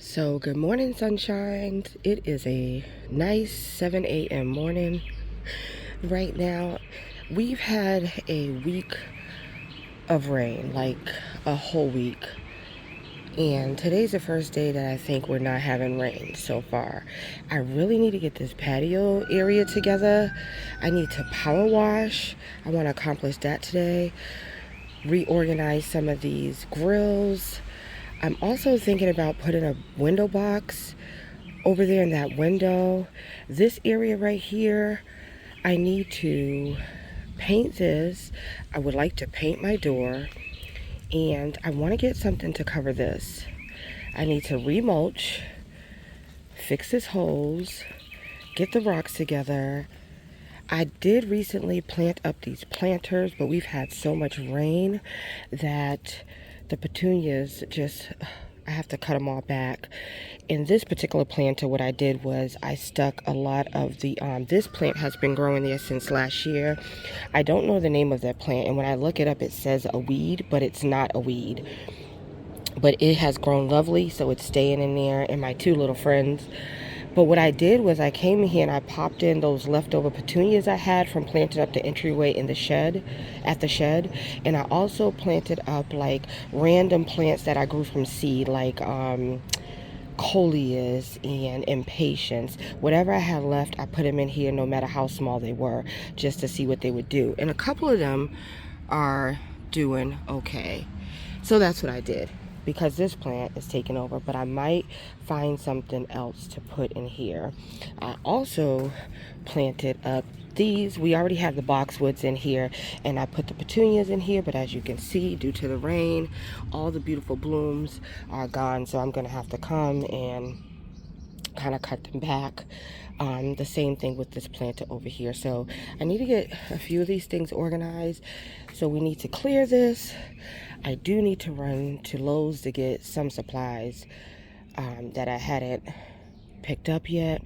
So good morning, sunshine. It is a nice 7 a.m. morning right now. We've had a week of rain, like a whole week. And today's the first day that I think we're not having rain so far. I really need to get this patio area together. I need to power wash. I want to accomplish that today. Reorganize some of these grills. I'm also thinking about putting a window box over there in that window. This area right here, I need to paint this. I would like to paint my door, and I want to get something to cover this. I need to remulch, fix this hose, get the rocks together. I did recently plant up these planters, but we've had so much rain that the petunias just, I have to cut them all back. In this particular planter, what I did was I stuck a lot of the, this plant has been growing there since last year. I don't know the name of that plant, and when I look it up, it says a weed, but it's not a weed. But it has grown lovely, so it's staying in there, and my two little friends. But what I did was I came in here and I popped in those leftover petunias I had from planting up the entryway in the shed, at the shed. And I also planted up like random plants that I grew from seed, like coleus and impatiens. Whatever I had left, I put them in here no matter how small they were, just to see what they would do. And a couple of them are doing okay. So that's what I did, because this plant is taking over, but I might find something else to put in here. I also planted up these. We already have the boxwoods in here, and I put the petunias in here, but as you can see, due to the rain, all the beautiful blooms are gone, so I'm gonna have to come and kind of cut them back. The same thing with this planter over here. So I need to get a few of these things organized. So we need to clear this. I do need to run to Lowe's to get some supplies that I hadn't picked up yet.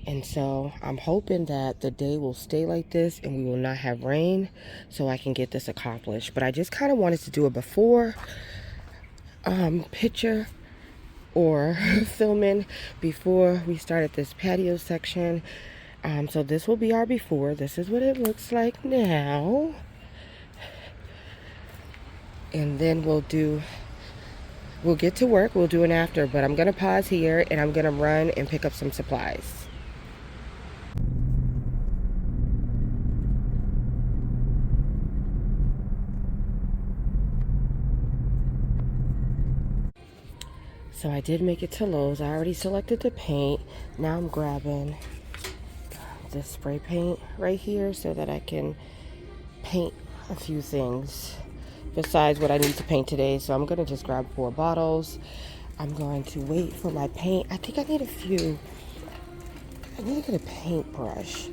And so I'm hoping that the day will stay like this and we will not have rain, so I can get this accomplished. But I just kind of wanted to do a before picture or filming before we started this patio section. So this will be our before. This is what it looks like now. And then we'll get to work. We'll do an after, but I'm gonna pause here and I'm gonna run and pick up some supplies. So I did make it to Lowe's. I already selected the paint. Now I'm grabbing this spray paint right here so that I can paint a few things besides what I need to paint today. So I'm gonna just grab 4 bottles. I'm going to wait for my paint. I think I need to get a paintbrush.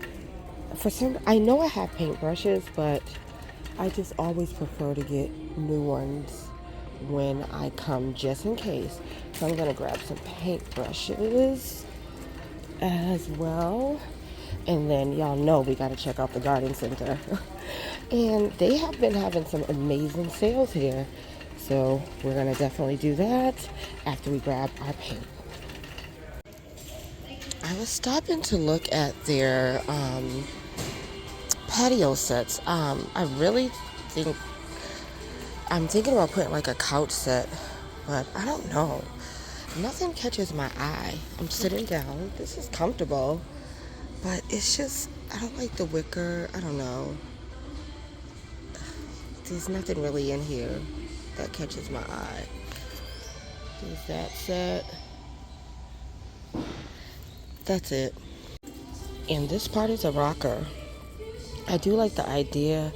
I know I have paintbrushes, but I just always prefer to get new ones when I come, just in case. So I'm gonna grab some paintbrushes as well. And then y'all know we gotta check out the garden center. And they have been having some amazing sales here. So we're gonna definitely do that after we grab our paint. I was stopping to look at their patio sets. I really think I'm thinking about putting like a couch set, but I don't know. Nothing catches my eye. I'm sitting down. This is comfortable, but it's just, I don't like the wicker. I don't know. There's nothing really in here that catches my eye. There's that set. That's it. And this part is a rocker. I do like the idea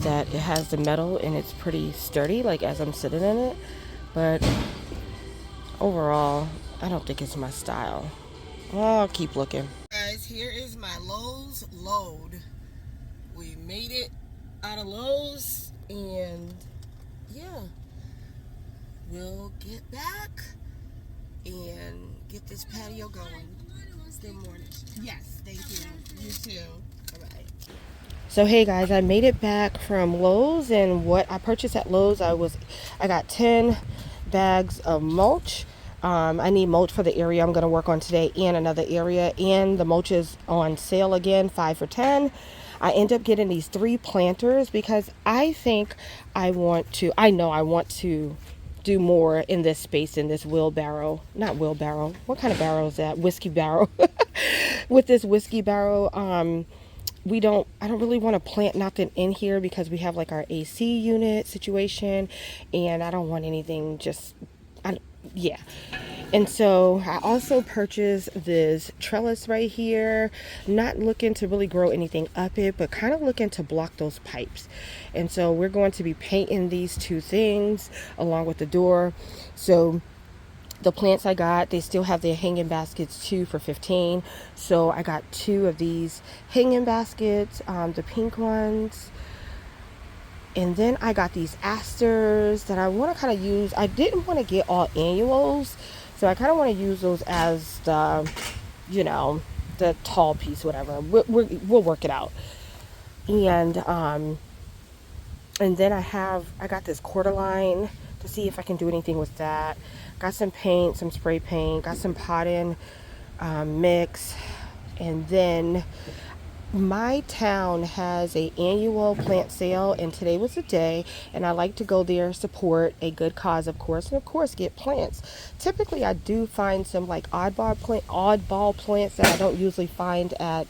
that it has the metal and it's pretty sturdy, like as I'm sitting in it, but overall I don't think it's my style. Well, I'll keep looking. Guys, here is my Lowe's load. We made it out of Lowe's, and yeah, we'll get back and get this patio going. Good morning. Yes, thank you. You too. Bye-bye. So hey guys, I made it back from Lowe's, and what I purchased at Lowe's, I got 10 bags of mulch. I need mulch for the area I'm going to work on today and another area. And the mulch is on sale again, 5 for 10. I end up getting these 3 planters because I think I know I want to do more in this space, in this wheelbarrow. Not wheelbarrow. What kind of barrel is that? Whiskey barrel. With this whiskey barrel, I don't really want to plant nothing in here because we have like our AC unit situation, and I don't want anything just, yeah. And so I also purchased this trellis right here, not looking to really grow anything up it, but kind of looking to block those pipes. And so we're going to be painting these 2 things along with the door. So the plants I got, they still have their hanging baskets too for 15. So I got 2 of these hanging baskets, the pink ones. And then I got these asters that I want to kind of use. I didn't want to get all annuals, so I kind of want to use those as the, the tall piece, whatever. We'll work it out. And then I got this quarterline to see if I can do anything with that. Got some paint, some spray paint, got some potting mix. And then my town has a annual plant sale, and today was the day, and I like to go there, support a good cause, of course, and of course get plants. Typically I do find some like oddball plants that I don't usually find at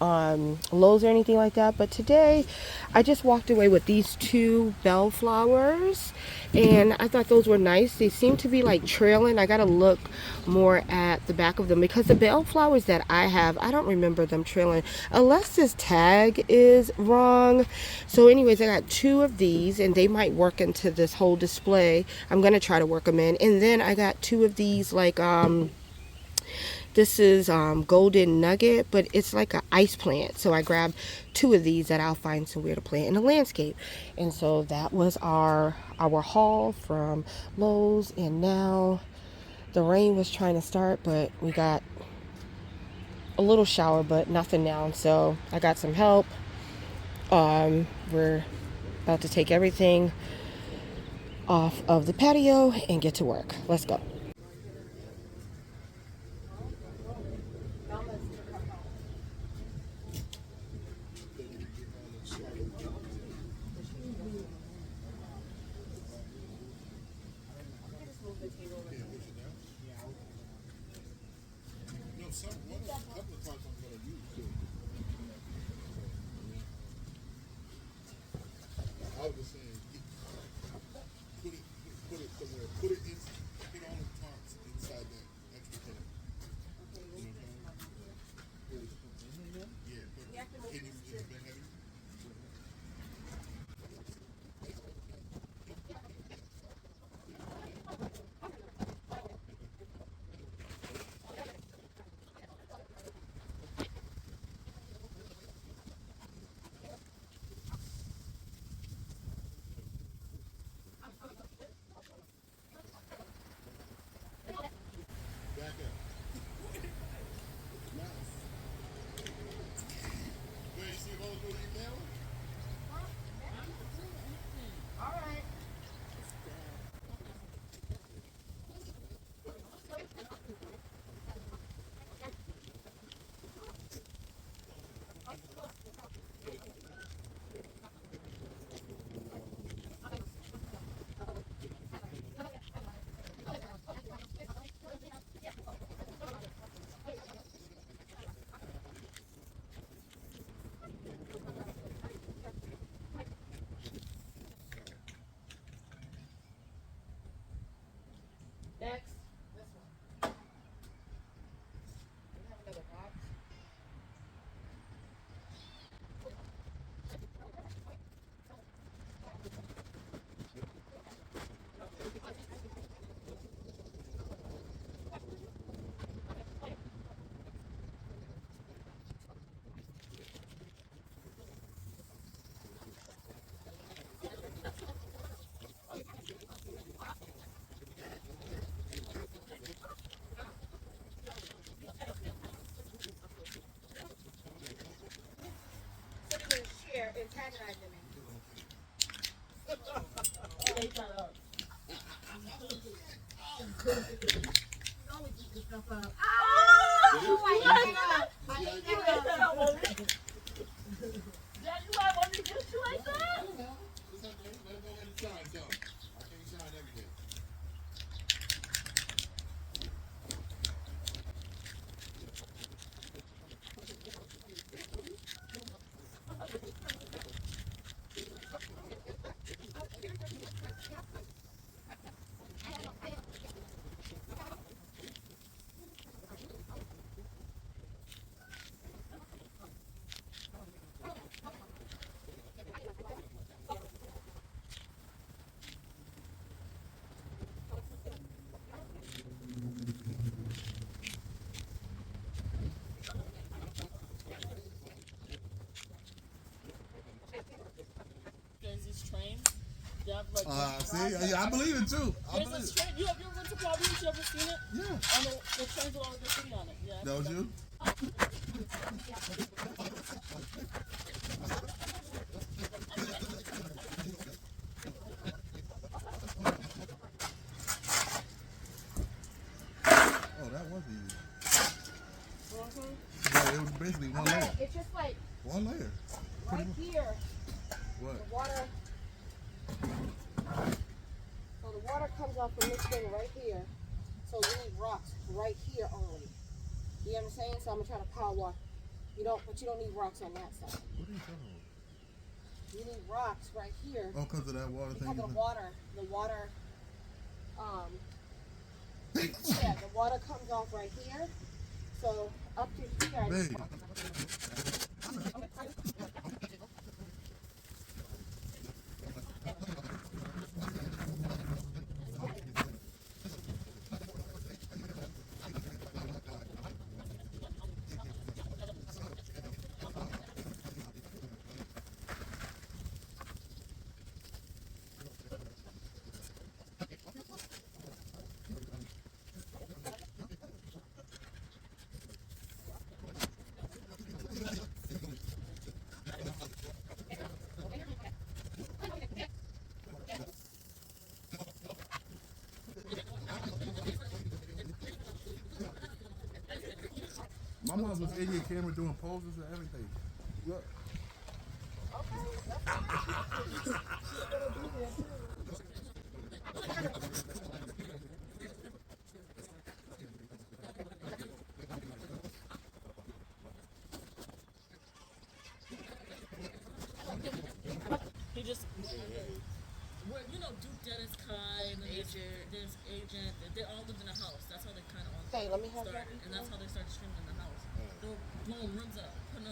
Lowe's or anything like that. But today I just walked away with these 2 bellflowers, and I thought those were nice. They seem to be like trailing. I gotta look more at the back of them because the bellflowers that I have, I don't remember them trailing unless this tag is wrong. So anyways, I got 2 of these, and they might work into this whole display. I'm gonna try to work them in. And then I got 2 of these like this is golden nugget, but it's like an ice plant. So I grabbed 2 of these that I'll find somewhere to plant in the landscape. And so that was our haul from Lowe's. And now the rain was trying to start, but we got a little shower, but nothing now. So I got some help. We're about to take everything off of the patio and get to work. Let's go. I was just saying, put it somewhere. Put all the tarps inside that extra can. You know what I'm saying? Yeah. Can you just been heavy? always eat this stuff up. Oh, I ate that up. Dad, you might want me to get you like that? Just have to let it go ahead and shine some. I can't shine everything. There's these trains. They have like See, yeah, I believe it too. I there's believe this it. train. You ever been to Providence? You ever seen it? Yeah. On the trains with all the graffiti on it. Yeah. That was you? Oh, that was easy. Yeah, it was basically one layer. It's just like One layer. right here, What? the water. So the water comes off from this thing right here. So you need rocks right here only. You know what I'm saying? So I'm gonna try to power wash. But you don't need rocks on that side. What are you talking about? You need rocks right here. Oh, because of that water thing? Because the water, yeah, the water comes off right here. So up to here. Babe. My mom was in your camera doing poses and everything. Look. He just. Where, you know, Duke Dennis Kai and then there's Agent. They all lived in a house. That's how they kind of all Hey, let me have that. started. And that's how they started streaming in the house. They were blowing rooms up, putting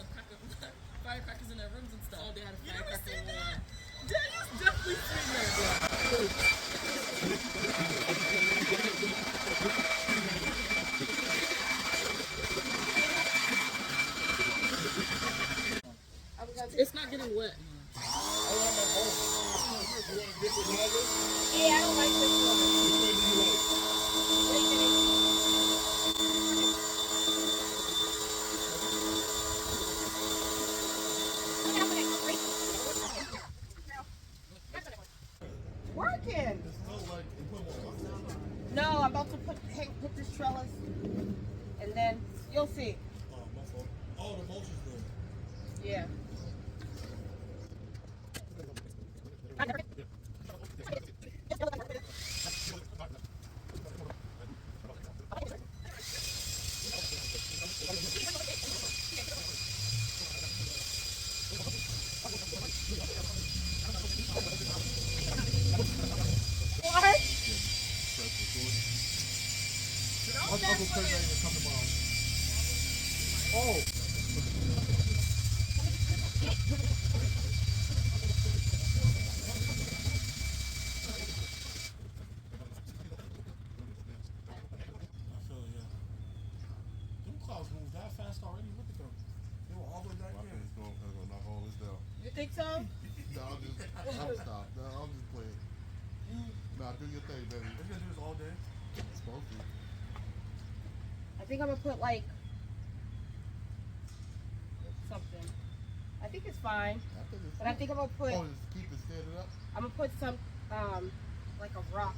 firecrackers in their rooms and stuff. Oh, they had a firecracker in there. Daniel's definitely seen that. It's not getting wet. Yeah, I don't like this one. Working. No, I'm about to put this trellis, and then you'll see. Oh, the motion's good. Yeah. Oh. You think so? No, I'm stop. No, I'm just playing. Nah, do your thing, baby. We're gonna do this all day. Supposed to. I think I'm gonna put like something. I think it's fine. But I think I'm gonna put. Oh, just keep it standing up. I'm gonna put some like a rock.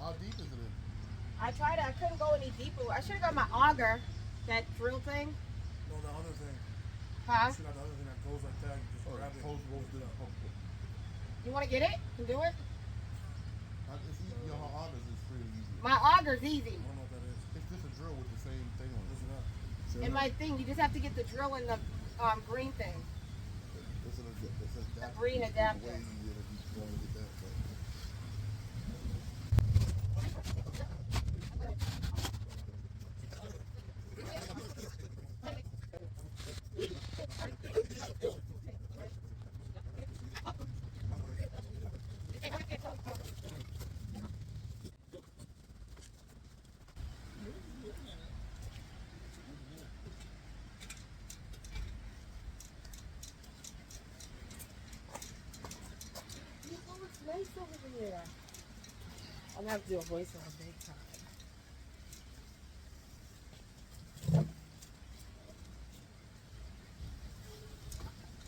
How deep is it in? I tried it. I couldn't go any deeper. I should have got my auger, that drill thing. No, the other thing. Huh? You should have the other thing that goes like that. You just grab it. You want to get it? You can do it? It's easy. Your augers is pretty easy. My auger's easy. I don't know what that is. It's just a drill with the same thing on What's it. it up? And my thing, you just have to get the drill and the green thing. It's an adapter. green adapter. Way easier if you want to get that. But Nice over here. I'm gonna have to do a voiceover big time.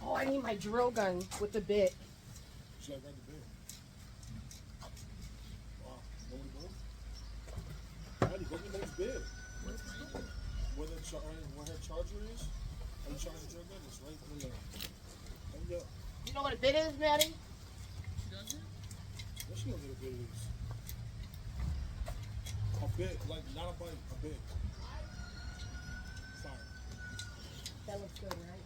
Oh, I need my drill gun with the bit. Should I grab the bit? Wow. What we doing? Daddy, go get the next bit. Where her charger is? Are you charging your gun? It's right there. There we go. You know what a bit is, Maddie? What she knows what a bit is? A bit, like not a bite, a bit. Sorry. That looks good, right?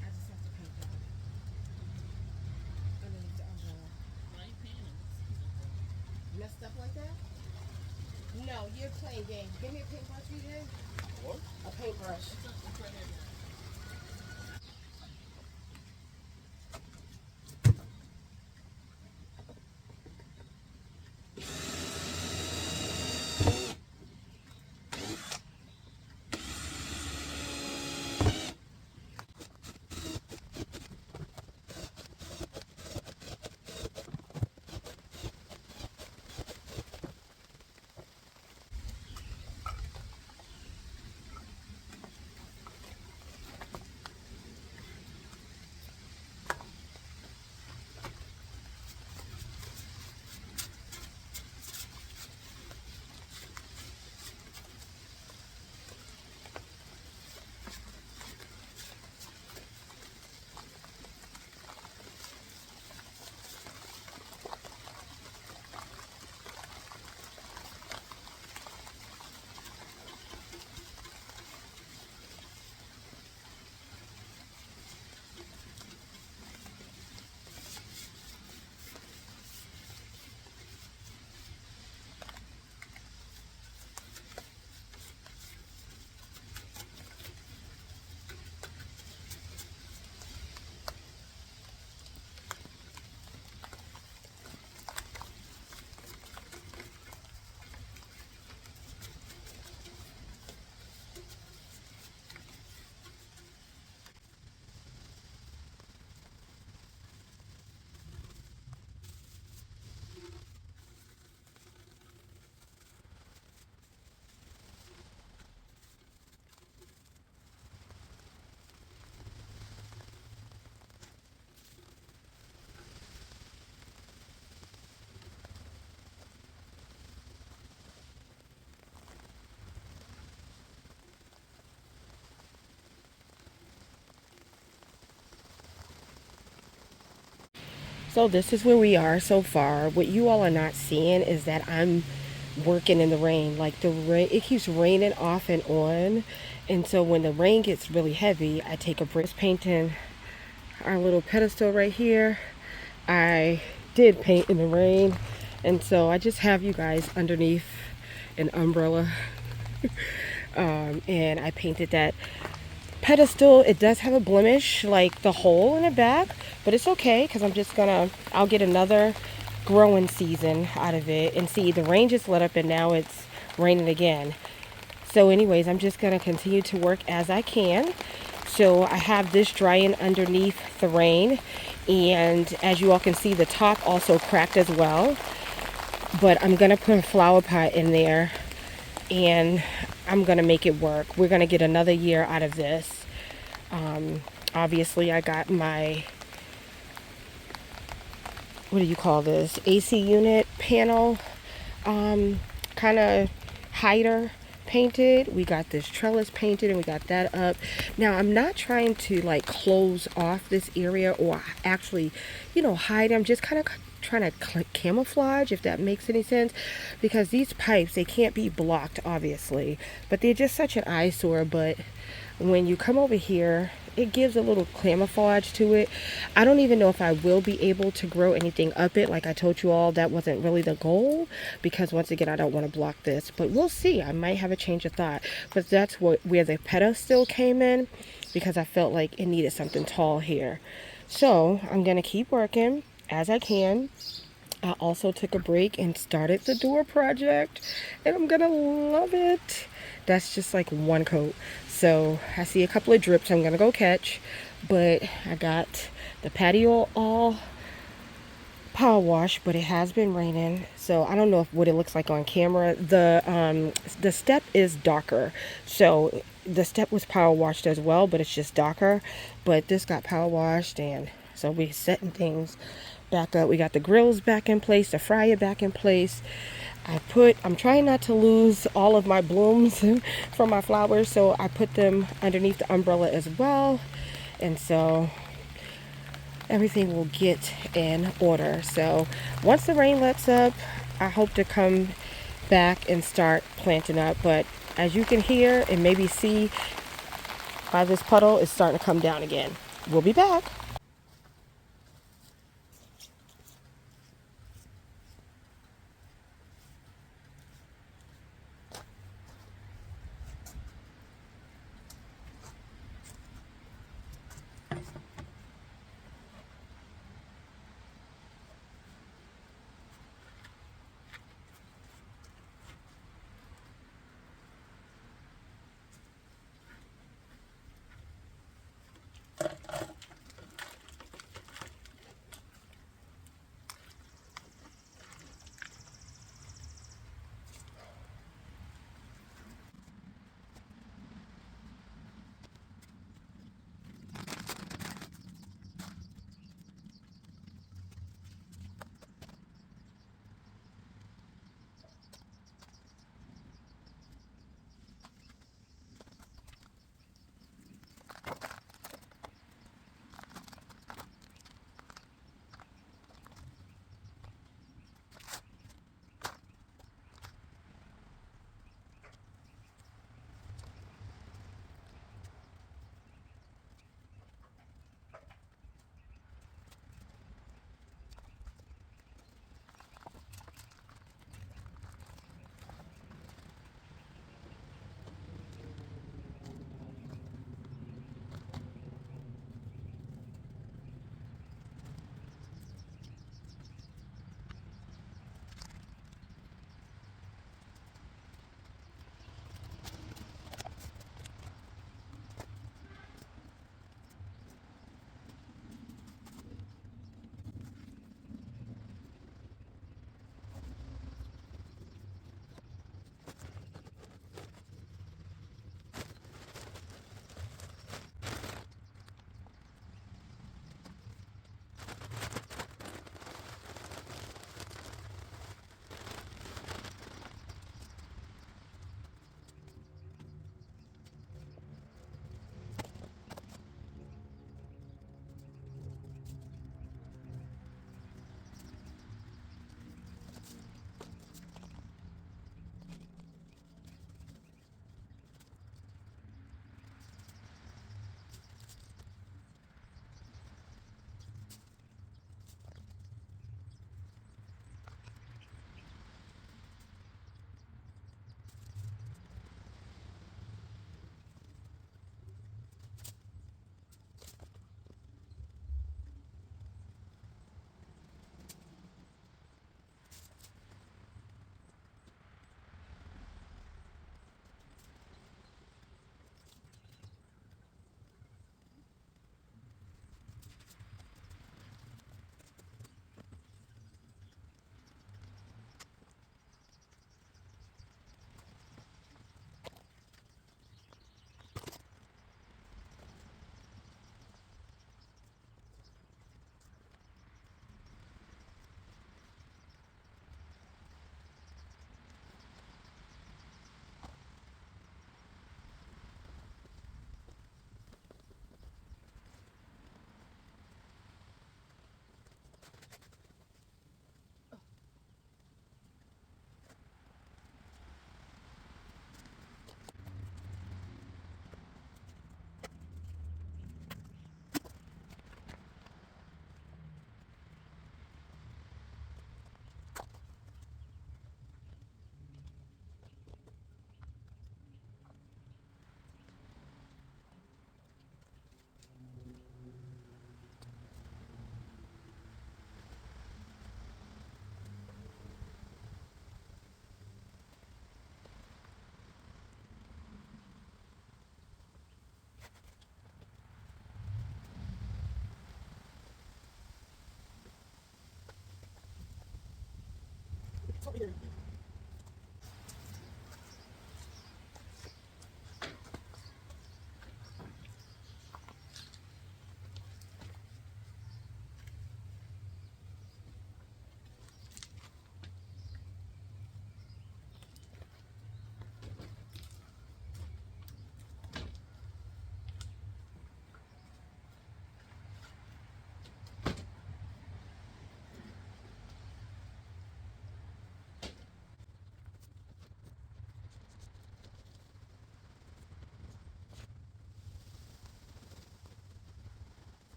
I just have to paint that underneath the umbrella. Messed up like that? No, you're playing games. Give me a paintbrush, DJ. What? A paintbrush. So this is where we are so far. What you all are not seeing is that I'm working in the rain. Like the rain, it keeps raining off and on. And so when the rain gets really heavy, I take a break. Painting our little pedestal right here. I did paint in the rain. And so I just have you guys underneath an umbrella. And I painted that pedestal. It does have a blemish, like the hole in the back, but it's okay because I'll get another growing season out of it. And see, the rain just let up and now it's raining again. So anyways, I'm just gonna continue to work as I can. So I have this drying underneath the rain, and as you all can see, the top also cracked as well. But I'm gonna put a flower pot in there and I'm gonna make it work. We're gonna get another year out of this. Obviously I got my what do you call this, AC unit panel kind of hider painted. We got this trellis painted and we got that up. Now I'm not trying to like close off this area or actually, you know, hide. I'm just kind of trying to camouflage, if that makes any sense, because these pipes, they can't be blocked obviously, but they're just such an eyesore. But when you come over here, it gives a little camouflage to it. I don't even know if I will be able to grow anything up it. Like I told you all, that wasn't really the goal, because once again, I don't want to block this, but we'll see. I might have a change of thought, but that's where the pedestal came in, because I felt like it needed something tall here. So I'm gonna keep working as I can. I also took a break and started the door project, and I'm gonna love it. That's just like one coat. So I see a couple of drips I'm gonna go catch, but I got the patio all power wash, but it has been raining, so I don't know what it looks like on camera. The step is darker, so the step was power washed as well, but it's just darker. But this got power washed, and so we setting things back up. We got the grills back in place, the fryer back in place. I'm trying not to lose all of my blooms from my flowers, so I put them underneath the umbrella as well, and so everything will get in order. So once the rain lets up, I hope to come back and start planting up. But as you can hear and maybe see by this puddle, it's starting to come down again. We'll be back.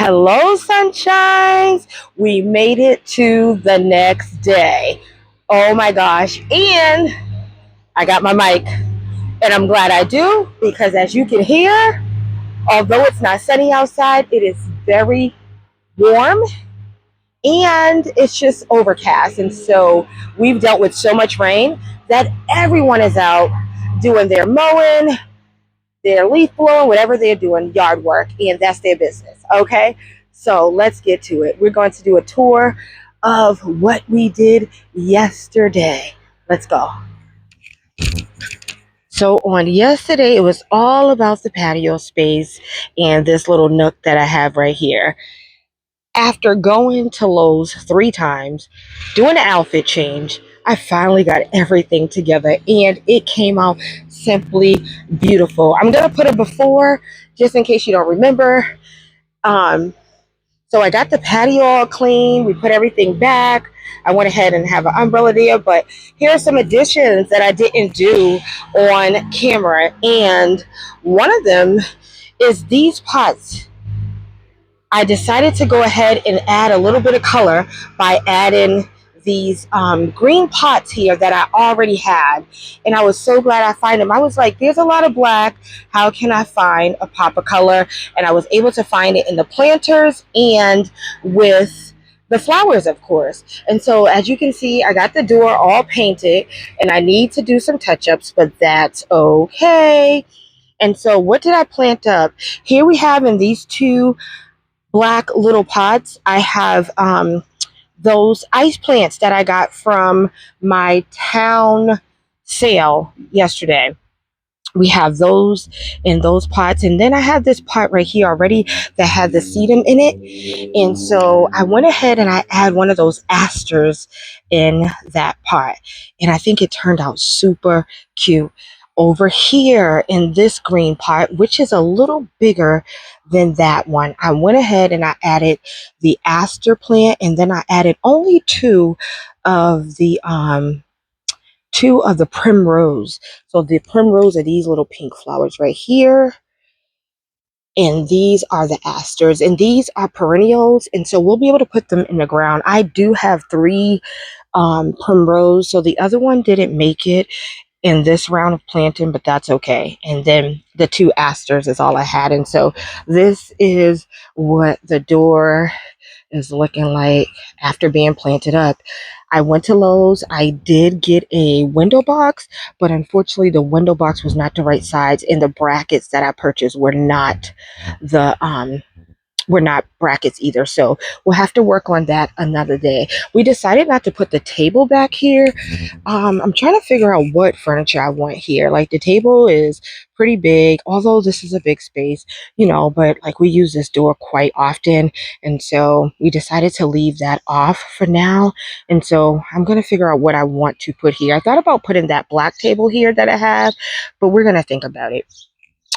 Hello, sunshines. We made it to the next day. Oh my gosh. And I got my mic. And I'm glad I do because as you can hear, although it's not sunny outside, it is very warm and it's just overcast. And so we've dealt with so much rain that everyone is out doing their mowing, their leaf blowing, whatever they're doing, yard work, and that's their business. Okay, so let's get to it. We're going to do a tour of what we did yesterday. Let's go. So on yesterday, it was all about the patio space and this little nook that I have right here. After going to Lowe's 3 times, doing an outfit change, I finally got everything together and it came out simply beautiful. I'm going to put a before just in case you don't remember. Um, so I got the patio all clean. We put everything back. I went ahead and have an umbrella there, but here are some additions that I didn't do on camera. And one of them is these pots. I decided to go ahead and add a little bit of color by adding these green pots here that I already had. And I was so glad I found them. I was like, there's a lot of black. How can I find a pop of color? And I was able to find it in the planters and with the flowers, of course. And so as you can see, I got the door all painted and I need to do some touch-ups, but that's okay. And so what did I plant up? Here we have in these two black little pots. I have those ice plants that I got from my town sale yesterday. we have those in those pots. And then I have this pot right here already that had the sedum in it. And so I went ahead and I add one of those asters in that pot. And I think it turned out super cute. Over here in this green pot, which is a little bigger than that one, I went ahead and I added the aster plant, and then I added only of the two of the primrose. So the primrose are these little pink flowers right here. And these are the asters, and these are perennials. And so we'll be able to put them in the ground. I do have three primrose. So the other one didn't make it in this round of planting, but that's okay. And then the two asters is all I had. And so this is what the door is looking like after being planted up. I went to Lowe's. I did get a window box, but unfortunately the window box was not the right size, and the brackets that I purchased the were not brackets either. So we'll have to work on that another day. We decided not to put the table back here. I'm trying to figure out what furniture I want here. Like the table is pretty big, although this is a big space, but like we use this door quite often. And so we decided to leave that off for now. And so I'm going to figure out what I want to put here. I thought about putting that black table here that I have, but we're going to think about it.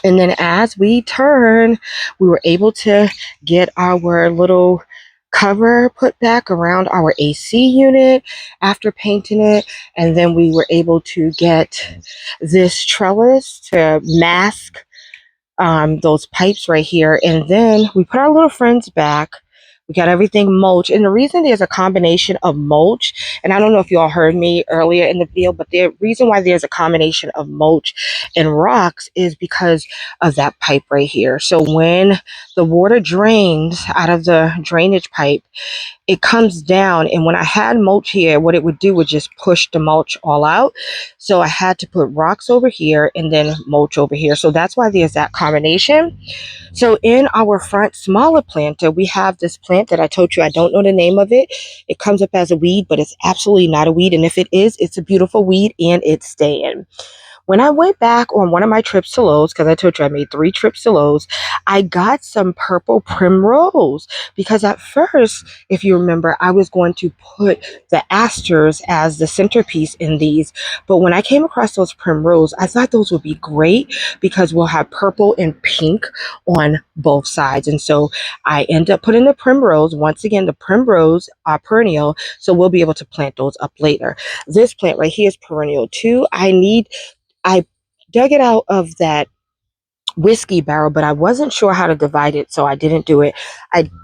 And then as we turn, we were able to get our little cover put back around our AC unit after painting it. And then we were able to get this trellis to mask those pipes right here. And then we put our little friends back. We got everything mulch. And the reason there's a combination of mulch, and I don't know if you all heard me earlier in the video, but the reason why there's a combination of mulch and rocks is because of that pipe right here. So when the water drains out of the drainage pipe, it comes down. And when I had mulch here, what it would do would just push the mulch all out. So I had to put rocks over here and then mulch over here. So that's why there's that combination. So in our front smaller planter, we have this plant that I told you I don't know the name of it. It comes up as a weed, but it's absolutely not a weed. And if it is, it's a beautiful weed and it's staying. When I went back on one of my trips to Lowe's, because I told you I made 3 trips to Lowe's, I got some purple primrose because at first, if you remember, I was going to put the asters as the centerpiece in these. But when I came across those primrose, I thought those would be great because we'll have purple and pink on both sides. And so I end up putting the primrose. Once again, the primrose are perennial, so we'll be able to plant those up later. This plant right here is perennial too. I dug it out of that whiskey barrel, but I wasn't sure how to divide it, so I didn't do it.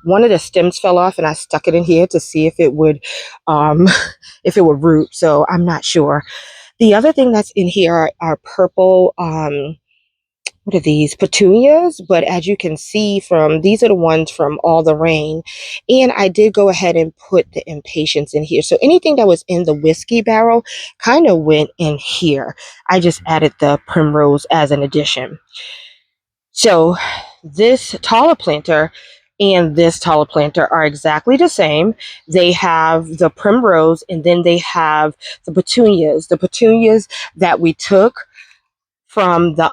One of the stems fell off, and I stuck it in here to see if it would, if it would root. So I'm not sure. The other thing that's in here are purple. What are these? Petunias, but as you can see from, these are the ones from all the rain. And I did go ahead and put the impatiens in here. So anything that was in the whiskey barrel kind of went in here. I just added the primrose as an addition. So this taller planter and this taller planter are exactly the same. They have the primrose and then they have the petunias. The petunias that we took from the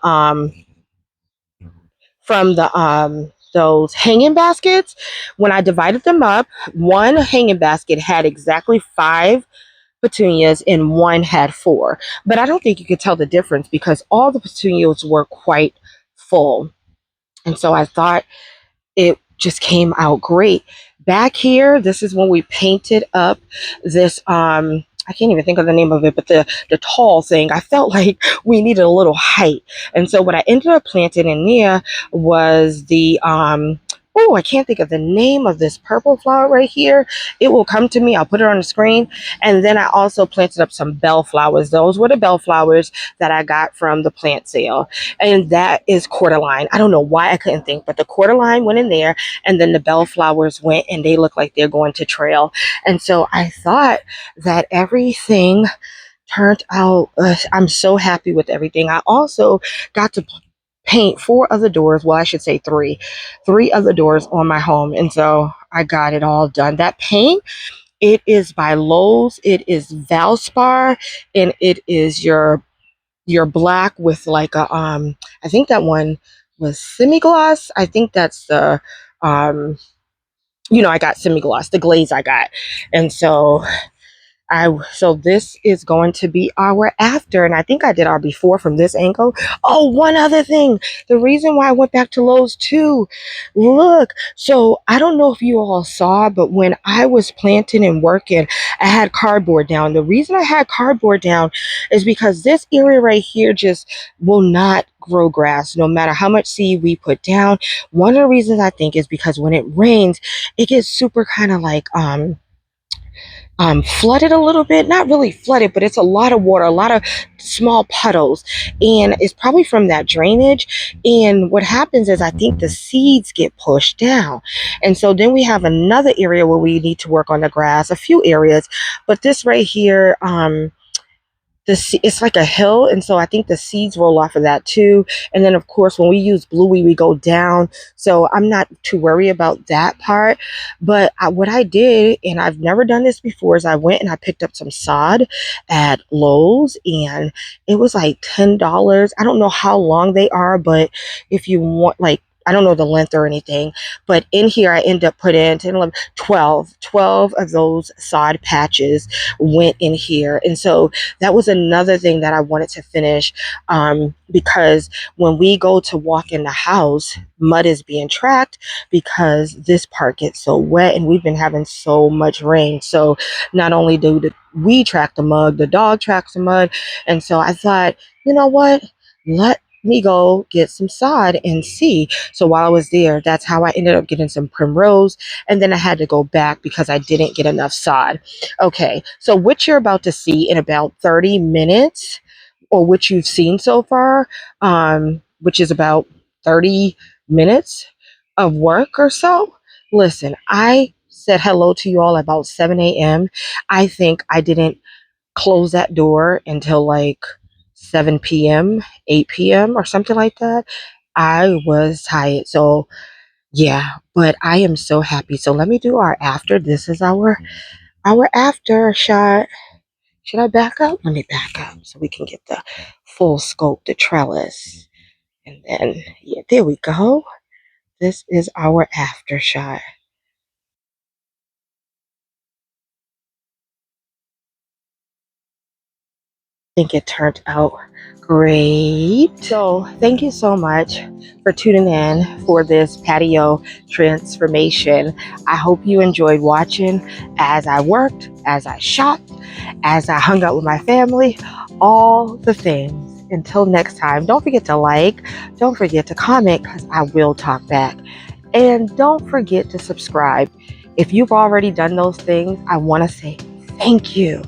those hanging baskets. When I divided them up, one hanging basket had exactly 5 petunias and one had 4. But I don't think you could tell the difference because all the petunias were quite full. And so I thought it just came out great. Back here, this is when we painted up this I can't even think of the name of it, but the tall thing. I felt like we needed a little height. And so what I ended up planting in there was the oh, I can't think of the name of this purple flower right here. It will come to me. I'll put it on the screen. And then I also planted up some bellflowers. Those were the bellflowers that I got from the plant sale. And that is cordyline. I don't know why I couldn't think, but the cordyline went in there and then the bellflowers went and they look like they're going to trail. And so I thought that everything turned out, I'm so happy with everything. I also got to paint 4 other doors. Well, I should say 3 other doors on my home. And so I got it all done. That paint, it is by Lowe's. It is Valspar and it is your your black with like a I think that one was semi-gloss. I think that's the I got semi-gloss, the glaze I got. And so this is going to be our after, and I think I did our before from this angle. Oh, one other thing. The reason why I went back to Lowe's too. Look, so I don't know if you all saw, but when I was planting and working, I had cardboard down. The reason I had cardboard down is because this area right here just will not grow grass no matter how much seed we put down. One of the reasons I think is because when it rains, it gets super kind of like flooded a little bit, not really flooded, but it's a lot of water, a lot of small puddles, and it's probably from that drainage. And what happens is I think the seeds get pushed down, and so then we have another area where we need to work on the grass, a few areas, but this right here, it's like a hill, and so I think the seeds roll off of that too. And then of course when we use bluey, we go down, so I'm not too worried about that part. But what I did, and I've never done this before, is I went and I picked up some sod at Lowe's, and it was like $10. I don't know how long they are, but if you want, like, I don't know the length or anything, but in here I end up putting 10, 11, 12 of those sod patches went in here. And so that was another thing that I wanted to finish, because when we go to walk in the house, mud is being tracked because this part gets so wet, and we've been having so much rain. So not only do we track the mud, the dog tracks the mud. And so I thought, you know what? Let me go get some sod and see. So while I was there, that's how I ended up getting some primrose. And then I had to go back because I didn't get enough sod. Okay, so what you're about to see in about 30 minutes, or what you've seen so far, which is about 30 minutes of work or so. Listen, I said hello to you all about 7 a.m. I think I didn't close that door until like 7 p.m., 8 p.m., or something like that. I was tired. So, yeah, but I am so happy. So let me do our after. This is our after shot. Should I back up? Let me back up so we can get the full scope, the trellis. And then, yeah, there we go. This is our after shot. Think it turned out great. So thank you so much for tuning in for this patio transformation. I hope you enjoyed watching as I worked, as I shopped, as I hung out with my family, all the things. Until next time, don't forget to like, don't forget to comment, because I will talk back. And don't forget to subscribe. If you've already done those things, I want to say thank you.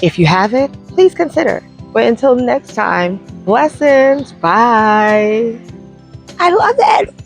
If you haven't, please consider. But until next time, blessings. Bye. I love it.